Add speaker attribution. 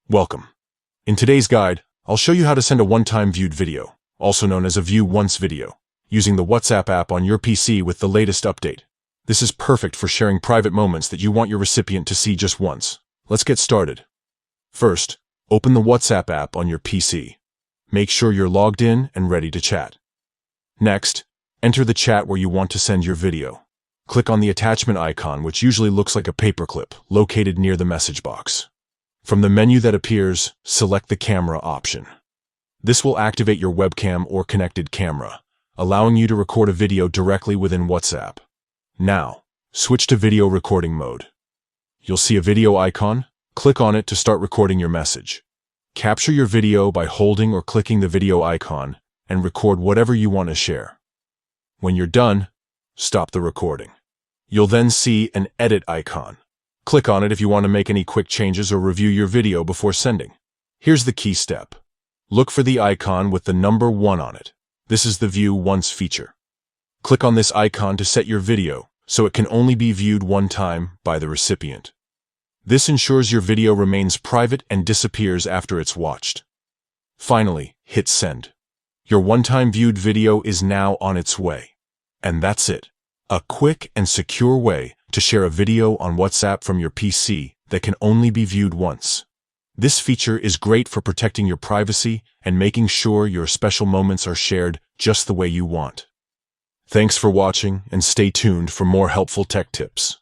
Speaker 1: Welcome. In today's guide, I'll show you how to send a one-time viewed video, also known as a view once video, using the WhatsApp app on your PC with the latest update. This is perfect for sharing private moments that you want your recipient to see just once. Let's get started. First, open the WhatsApp app on your PC. Make sure you're logged in and ready to chat. Next, enter the chat where you want to send your video. Click on the attachment icon, which usually looks like a paperclip, located near the message box. From the menu that appears, select the camera option. This will activate your webcam or connected camera, allowing you to record a video directly within WhatsApp. Now, switch to video recording mode. You'll see a video icon. Click on it to start recording your message. Capture your video by holding or clicking the video icon and record whatever you want to share. When you're done, stop the recording. You'll then see an edit icon. Click on it if you want to make any quick changes or review your video before sending. Here's the key step. Look for the icon with the number 1 on it. This is the View Once feature. Click on this icon to set your video so it can only be viewed one time by the recipient. This ensures your video remains private and disappears after it's watched. Finally, hit send. Your one-time viewed video is now on its way. And that's it. A quick and secure way to share a video on WhatsApp from your PC that can only be viewed once. This feature is great for protecting your privacy and making sure your special moments are shared just the way you want. Thanks for watching, and stay tuned for more helpful tech tips.